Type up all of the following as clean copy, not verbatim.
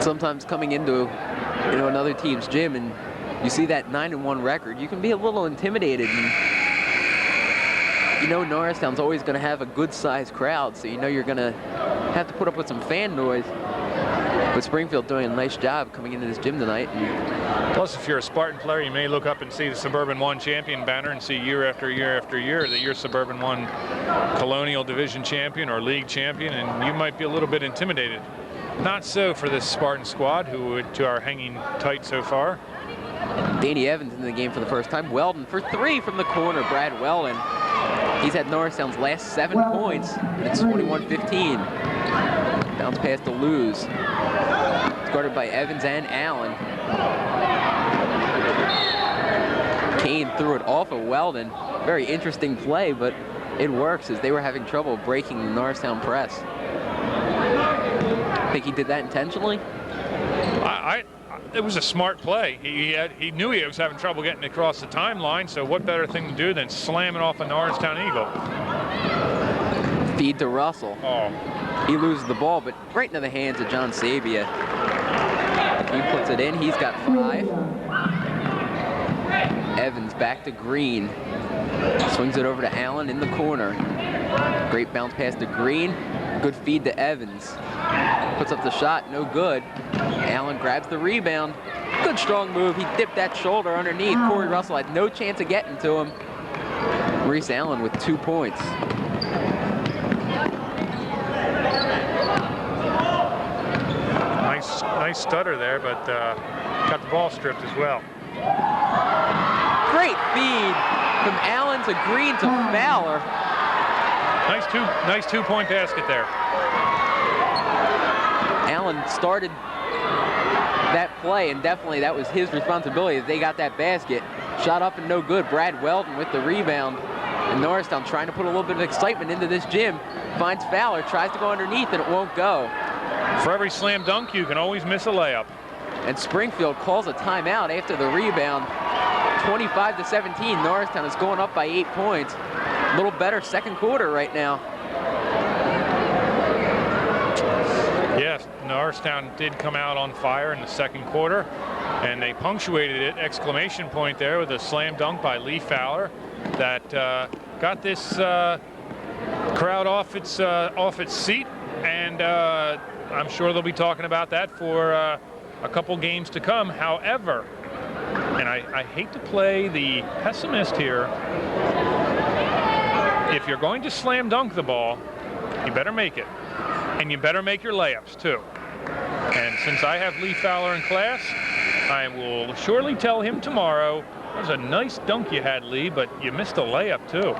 Sometimes coming into, another team's gym and you see that 9-1 record, you can be a little intimidated. And, Norristown's always going to have a good-sized crowd, so you're going to have to put up with some fan noise. But Springfield doing a nice job coming into this gym tonight. Plus, if you're a Spartan player, you may look up and see the Suburban 1 champion banner and see year after year after year that you're Suburban 1 Colonial Division champion or league champion, and you might be a little bit intimidated. Not so for this Spartan squad, who are hanging tight so far. Danny Evans in the game for the first time. Weldon for 3 from the corner. Brad Weldon. He's had Norristown's last 7 points, and it's 21-15. Bounce pass to Luz. It's guarded by Evans and Allen. Kane threw it off of Weldon. Very interesting play, but it works as they were having trouble breaking the Norristown press. Think he did that intentionally? It was a smart play. He knew he was having trouble getting across the timeline, so what better thing to do than slam it off a Norristown Eagle? Feed to Russell. Oh. He loses the ball, but right into the hands of John Sabia. He puts it in. He's got 5. Evans back to Green. Swings it over to Allen in the corner. Great bounce pass to Green. Good feed to Evans. Puts up the shot, no good. Allen grabs the rebound. Good strong move. He dipped that shoulder underneath. Corey Russell had no chance of getting to him. Maurice Allen with 2 points. Nice stutter there, but got the ball stripped as well. Great feed from Allen to Green to Fowler. Nice two-point basket there. Allen started that play, and definitely that was his responsibility that they got that basket. Shot up and no good. Brad Weldon with the rebound. And Norristown trying to put a little bit of excitement into this gym. Finds Fowler, tries to go underneath, and it won't go. For every slam dunk, you can always miss a layup. And Springfield calls a timeout after the rebound. 25-17, Norristown is going up by 8 points. A little better second quarter right now. Yes, Norristown did come out on fire in the second quarter, and they punctuated it, exclamation point there, with a slam dunk by Lee Fowler that got this crowd off its seat, and I'm sure they'll be talking about that for a couple games to come. However, and I hate to play the pessimist here, if you're going to slam dunk the ball, you better make it. And you better make your layups, too. And since I have Lee Fowler in class, I will surely tell him tomorrow, that was a nice dunk you had, Lee, but you missed a layup, too.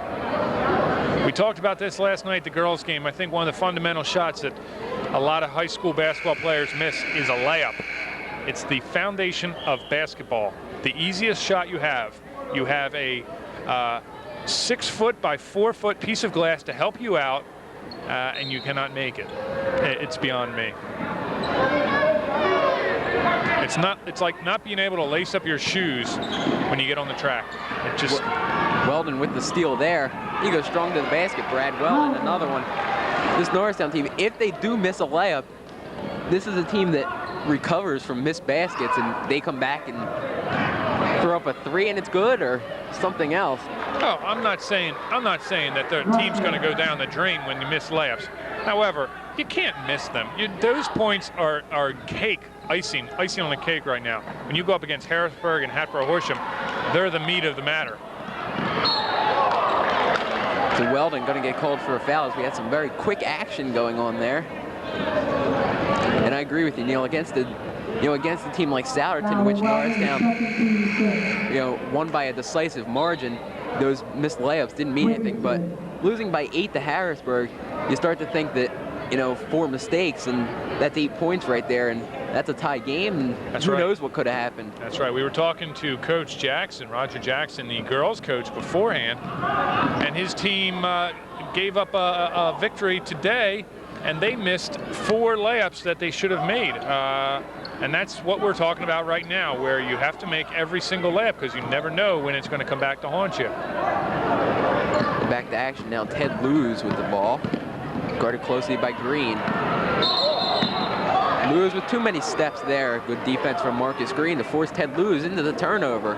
We talked about this last night at the girls' game. I think one of the fundamental shots that a lot of high school basketball players miss is a layup. It's the foundation of basketball. The easiest shot you have a 6-foot by 4-foot piece of glass to help you out, and you cannot make it. It's beyond me. It's like not being able to lace up your shoes when you get on the track. It just. Weldon with the steal there. He goes strong to the basket. Brad Weldon, another one. This Norristown team, if they do miss a layup, this is a team that recovers from missed baskets, and they come back and throw up a 3 and it's good, or something else. Oh, I'm not saying that the team's going to go down the drain when you miss layups. However, you can't miss them. Those points are cake, icing on the cake right now. When you go up against Harrisburg and Hatboro-Horsham, they're the meat of the matter. So Weldon going to get called for a foul as we had some very quick action going on there. And I agree with you, Neil, against a team like Souderton, which Norristown, won by a decisive margin, those missed layups didn't mean anything. But losing by 8 to Harrisburg, you start to think that, 4 mistakes, and that's 8 points right there, and that's a tie game, and who knows what could have happened. That's right. We were talking to Coach Jackson, Roger Jackson, the girls coach, beforehand, and his team gave up a victory today, and they missed 4 layups that they should have made. And that's what we're talking about right now, where you have to make every single layup because you never know when it's going to come back to haunt you. Back to action now. Ted Luz with the ball, guarded closely by Green. Lewis with too many steps there. Good defense from Marcus Green to force Ted Lewis into the turnover.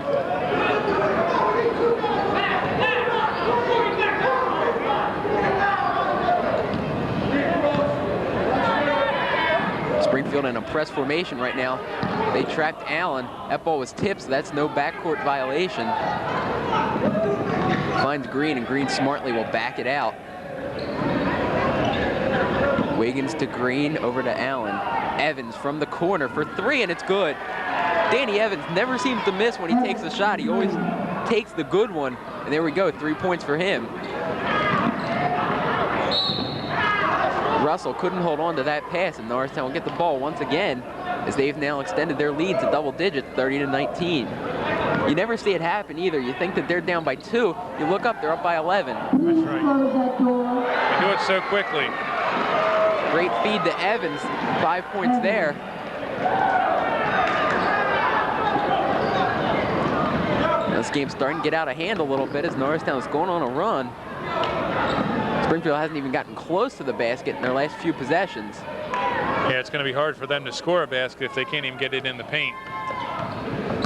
Springfield in a press formation right now. They tracked Allen. That ball was tipped, so that's no backcourt violation. Finds Green, and Green smartly will back it out. Wiggins to Green, over to Allen. Evans from the corner for three, and it's good. Danny Evans never seems to miss when he takes a shot. He always takes the good one, and there we go, 3 points for him. Russell couldn't hold on to that pass, and Norristown will get the ball once again as they've now extended their lead to double digits, 30-19. You never see it happen either. You think that they're down by 2. You look up, they're up by 11. That's right. They do it so quickly. Great feed to Evans, 5 points there. Now this game's starting to get out of hand a little bit as Norristown is going on a run. Springfield hasn't even gotten close to the basket in their last few possessions. Yeah, it's going to be hard for them to score a basket if they can't even get it in the paint.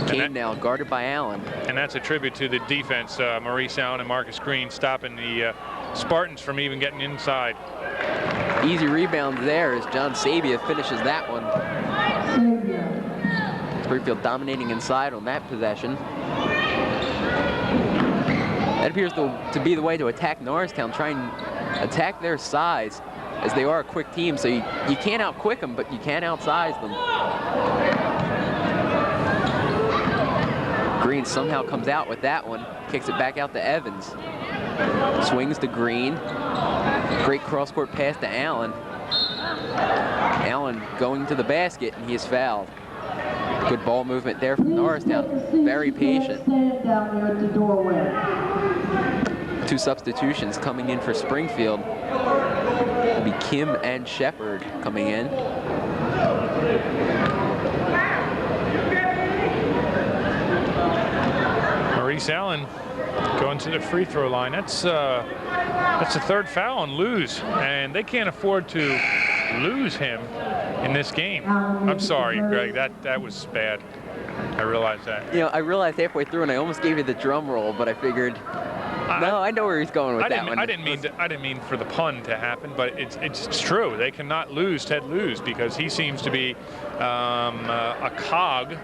Kane now guarded by Allen. And that's a tribute to the defense, Maurice Allen and Marcus Green, stopping the Spartans from even getting inside. Easy rebound there as John Sabia finishes that one. Springfield dominating inside on that possession. That appears to be the way to attack Norristown, try and attack their size, as they are a quick team, so you can't out-quick them, but you can outsize them. Green somehow comes out with that one, kicks it back out to Evans. Swings to Green. Great cross-court pass to Allen. Allen going to the basket, and he is fouled. Good ball movement there from Norristown. Very patient. 2 substitutions coming in for Springfield. It'll be Kim and Shepard coming in. Maurice Allen going to the free throw line. That's the 3rd foul on Lewis, and they can't afford to lose him in this game. I'm sorry, Greg, that was bad. I realized that. You know, I realized halfway through, and I almost gave you the drum roll, but I figured, no, I know where he's going with that one. I didn't mean for the pun to happen, but it's true. They cannot lose Ted Lewis because he seems to be a cog,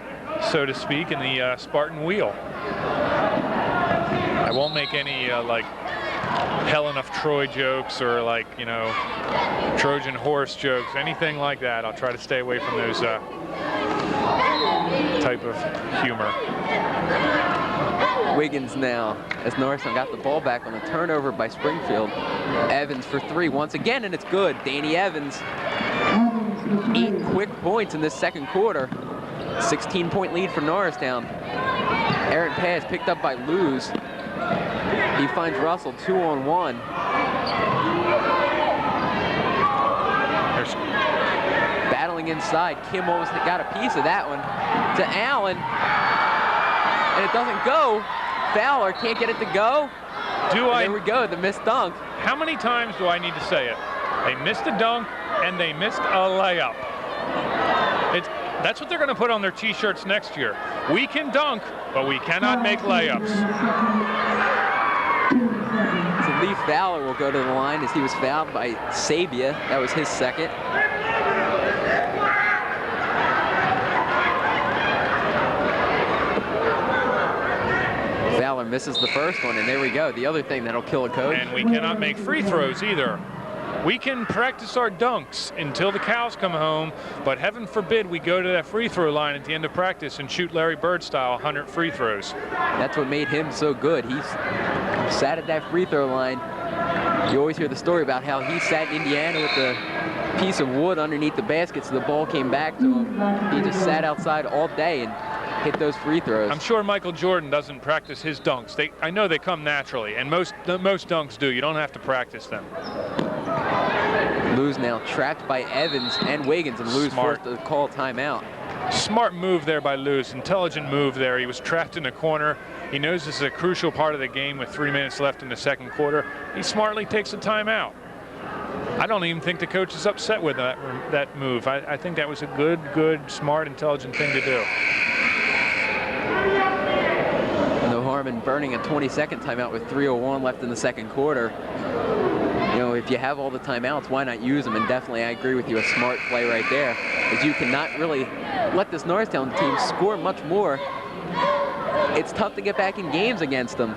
so to speak, in the Spartan wheel. I won't make any like Helen of Troy jokes or like, you know, Trojan horse jokes, anything like that. I'll try to stay away from those type of humor. Wiggins now, as Norristown got the ball back on a turnover by Springfield. Evans for 3 once again, and it's good. Danny Evans, 8 quick points in this second quarter. 16-point lead for Norristown. Errant pass picked up by Lewis. He finds Russell 2-on-1. Battling inside. Kim almost got a piece of that one to Allen. And it doesn't go. Fowler can't get it to go. There we go, the missed dunk. How many times do I need to say it? They missed a dunk and they missed a layup. That's what they're going to put on their t-shirts next year. We can dunk, but we cannot make layups. So Lee Fowler will go to the line as he was fouled by Sabia. That was his second. Fowler misses the first one, and there we go. The other thing that'll kill a coach. And we cannot make free throws either. We can practice our dunks until the cows come home, but heaven forbid we go to that free throw line at the end of practice and shoot Larry Bird style 100 free throws. That's what made him so good. He sat at that free throw line. You always hear the story about how he sat in Indiana with a piece of wood underneath the basket so the ball came back to him. He just sat outside all day and hit those free throws. I'm sure Michael Jordan doesn't practice his dunks. I know they come naturally, and most dunks do. You don't have to practice them. Lewis now trapped by Evans and Wiggins, and Lewis forced to call timeout. Smart move there by Lewis. Intelligent move there. He was trapped in a corner. He knows this is a crucial part of the game with 3 minutes left in the second quarter. He smartly takes a timeout. I don't even think the coach is upset with that move. I think that was a good, smart, intelligent thing to do. No harm in burning a 20-second timeout with 3:01 left in the second quarter. You know, if you have all the timeouts, why not use them? And definitely, I agree with you, a smart play right there, is you cannot really let this Norristown team score much more. It's tough to get back in games against them.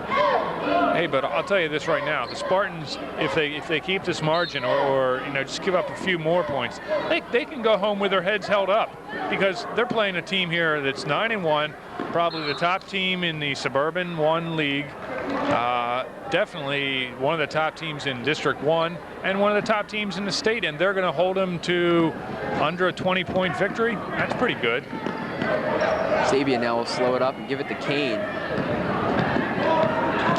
Hey, but I'll tell you this right now: the Spartans, if they keep this margin, or you know, just give up a few more points, they can go home with their heads held up, because they're playing a team here that's 9-1, probably the top team in the Suburban 1 league, definitely one of the top teams in District 1, and one of the top teams in the state, and they're going to hold them to under a 20-point victory. That's pretty good. Sabia now will slow it up and give it to Kane.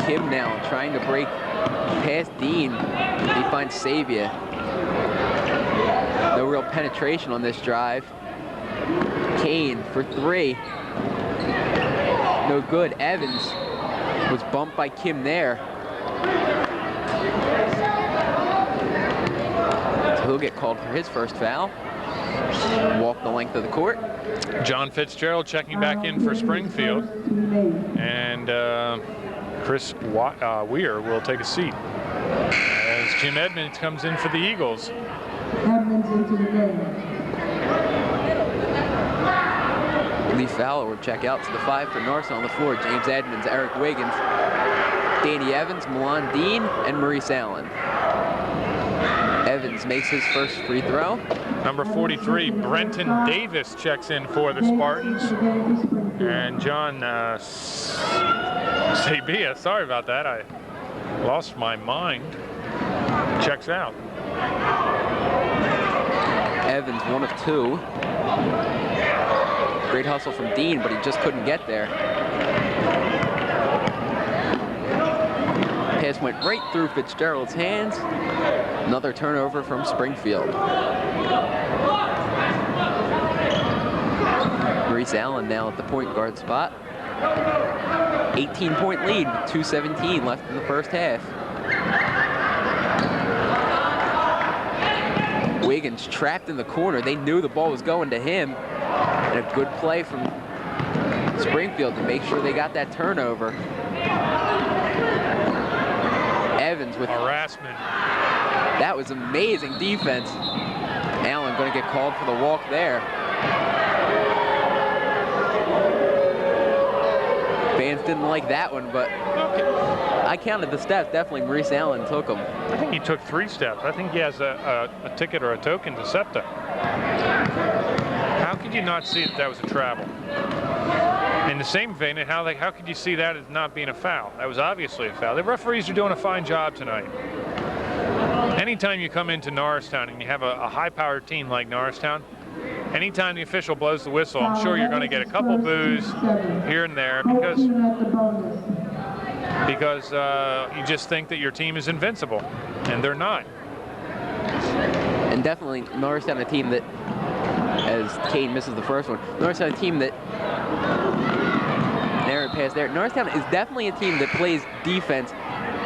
Kim now trying to break past Dean. He finds Sabia. No real penetration on this drive. Kane for 3. No good. Evans was bumped by Kim there. So he'll get called for his first foul. Walk the length of the court. John Fitzgerald checking back in for Springfield. And Chris Weir will take a seat as Jim Edmonds comes in for the Eagles. Edmonds into the game. Lee Fowler will check out to the 5 for Norristown on the floor. James Edmonds, Eric Wiggins, Danny Evans, Milan Dean, and Maurice Allen. Evans makes his first free throw. Number 43, Brenton Davis checks in for the Spartans. And John Sabia, sorry about that, I lost my mind, checks out. Evans, 1 of 2. Great hustle from Dean, but he just couldn't get there. Pass went right through Fitzgerald's hands. Another turnover from Springfield. Maurice Allen now at the point guard spot. 18-point lead, 2:17 left in the first half. Wiggins trapped in the corner. They knew the ball was going to him. And a good play from Springfield to make sure they got that turnover. Evans with harassment. That was amazing defense. Allen going to get called for the walk there. Fans didn't like that one, but I counted the steps. Definitely Maurice Allen took them. I think he took 3 steps. I think he has a ticket or a token to SEPTA. How could you not see that was a travel? In the same vein, how could you see that as not being a foul? That was obviously a foul. The referees are doing a fine job tonight. Anytime you come into Norristown and you have a high-powered team like Norristown, anytime the official blows the whistle, I'm sure you're going to get a couple boos here and there because you just think that your team is invincible, and they're not. And definitely Norristown, a team that, as Kane misses the first one, Norristown, a team that, narrow pass there. Norristown is definitely a team that plays defense,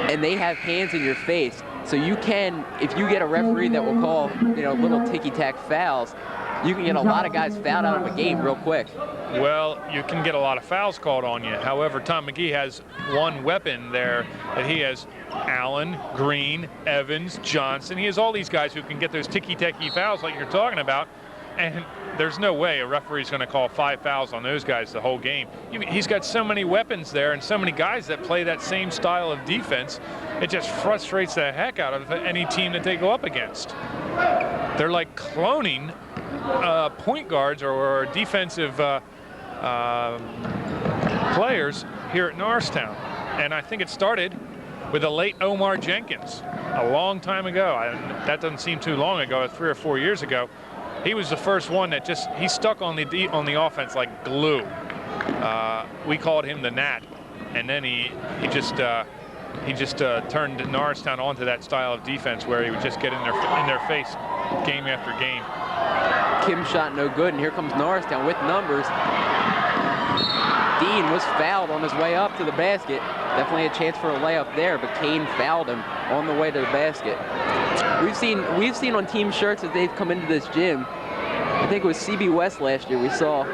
and they have hands in your face. So you can, if you get a referee that will call, you know, little ticky-tack fouls, you can get a lot of guys fouled out of a game real quick. Well, you can get a lot of fouls called on you. However, Tom McGee has one weapon there that he has. Allen, Green, Evans, Johnson. He has all these guys who can get those ticky-tacky fouls like you're talking about. And there's no way a referee's going to call 5 fouls on those guys the whole game. He's got so many weapons there and so many guys that play that same style of defense. It just frustrates the heck out of any team that they go up against. They're like cloning point guards or defensive players here at Norristown. And I think it started with the late Omar Jenkins a long time ago. That doesn't seem too long ago, 3 or 4 years ago. He was the first one that he stuck on the offense like glue. We called him the Gnat, and then he just turned Norristown onto that style of defense where he would just get in their face game after game. Kim shot no good, and here comes Norristown with numbers. Dean was fouled on his way up to the basket. Definitely a chance for a layup there, but Kane fouled him on the way to the basket. We've seen on team shirts as they've come into this gym. I think it was CB West last year we saw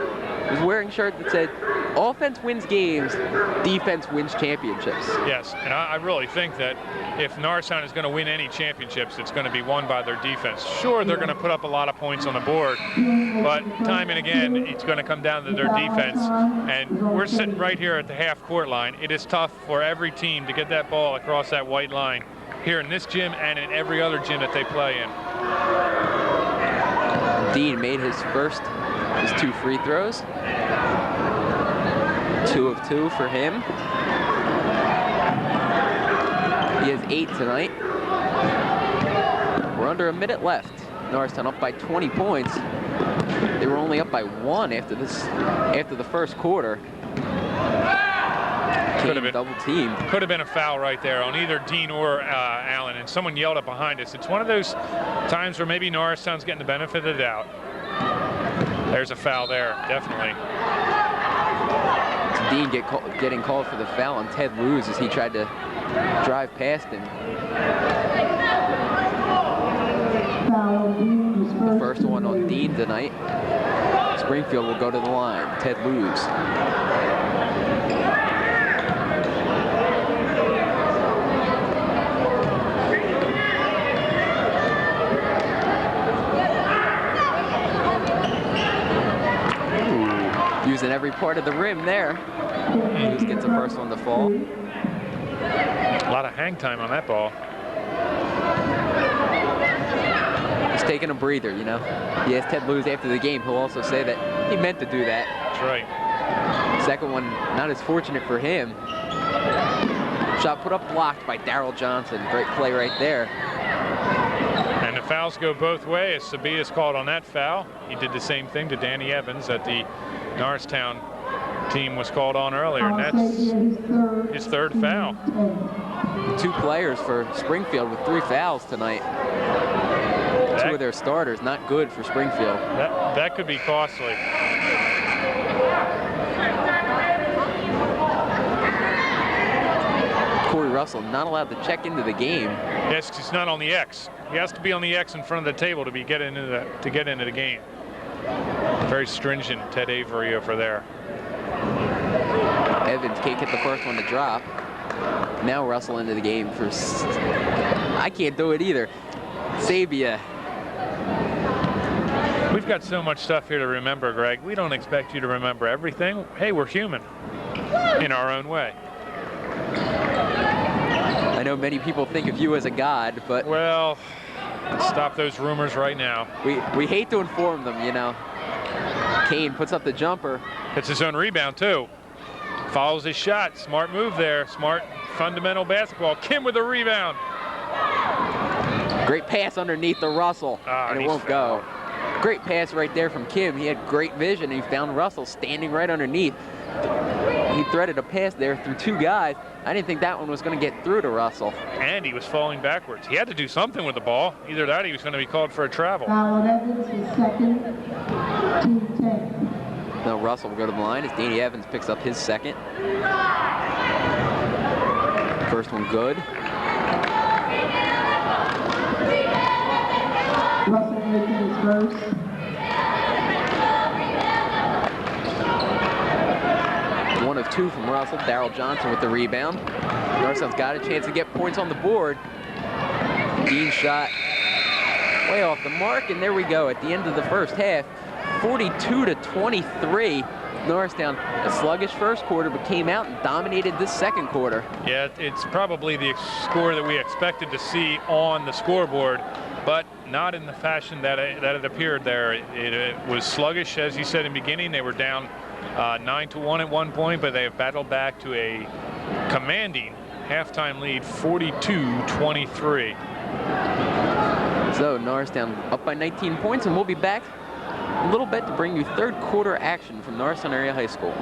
was wearing a shirt that said, "Offense wins games, defense wins championships." Yes, and I really think that if Norristown is going to win any championships, it's going to be won by their defense. Sure, they're going to put up a lot of points on the board, but time and again, it's going to come down to their defense. And we're sitting right here at the half-court line. It is tough for every team to get that ball across that white line here in this gym and in every other gym that they play in. Dean made his two free throws. 2 of 2 for him. He has 8 tonight. We're under a minute left. Norristown up by 20 points. They were only up by 1 after the first quarter. Could have been double teamed. Could have been a foul right there on either Dean or Allen, and someone yelled it behind us. It's one of those times where maybe Norristown's getting the benefit of the doubt. There's a foul there, definitely. Dean getting called for the foul on Ted Lewis as he tried to drive past him. The first one on Dean tonight. Springfield will go to the line. Ted Lewis. Using every part of the rim there. Lewis gets the first one to fall. A lot of hang time on that ball. He's taking a breather, you know. He asked Ted Lewis after the game. He'll also say that he meant to do that. That's right. Second one, not as fortunate for him. Shot put up blocked by Darryl Johnson. Great play right there. And the fouls go both ways. Sabia's called on that foul. He did the same thing to Danny Evans that the Norristown team was called on earlier, and that's his third foul. 2 players for Springfield with 3 fouls tonight. 2 of their starters, not good for Springfield. That could be costly. Corey Russell not allowed to check into the game. Yes, he's not on the X. He has to be on the X in front of the table to get into the game. Very stringent, Ted Avery over there. Evans can't get the first one to drop. Now Russell into the game for... I can't do it either. Sabia. We've got so much stuff here to remember, Greg. We don't expect you to remember everything. Hey, we're human in our own way. I know many people think of you as a god, but... Well, stop those rumors right now. We hate to inform them, you know. Kane puts up the jumper. It's his own rebound, too. Follows his shot. Smart move there. Smart, fundamental basketball. Kim with a rebound. Great pass underneath the Russell, and it won't go. Great pass right there from Kim. He had great vision, and he found Russell standing right underneath. He threaded a pass there through 2 guys. I didn't think that one was going to get through to Russell. And he was falling backwards. He had to do something with the ball. Either that or he was going to be called for a travel. Evans is second, team 10. Now Russell will go to the line as Danny Evans picks up his second. First one good. Russell making his first. One of 2 from Russell. Darryl Johnson with the rebound. Norristown's got a chance to get points on the board. Dean shot way off the mark, and there we go at the end of the first half. 42-23. Norristown, a sluggish first quarter, but came out and dominated this second quarter. Yeah, it's probably the score that we expected to see on the scoreboard, but not in the fashion that it appeared there. It was sluggish, as you said in the beginning. They were down 9-1 at one point, but they have battled back to a commanding halftime lead, 42-23. So Norristown up by 19 points, and we'll be back a little bit to bring you third quarter action from Norristown Area High School.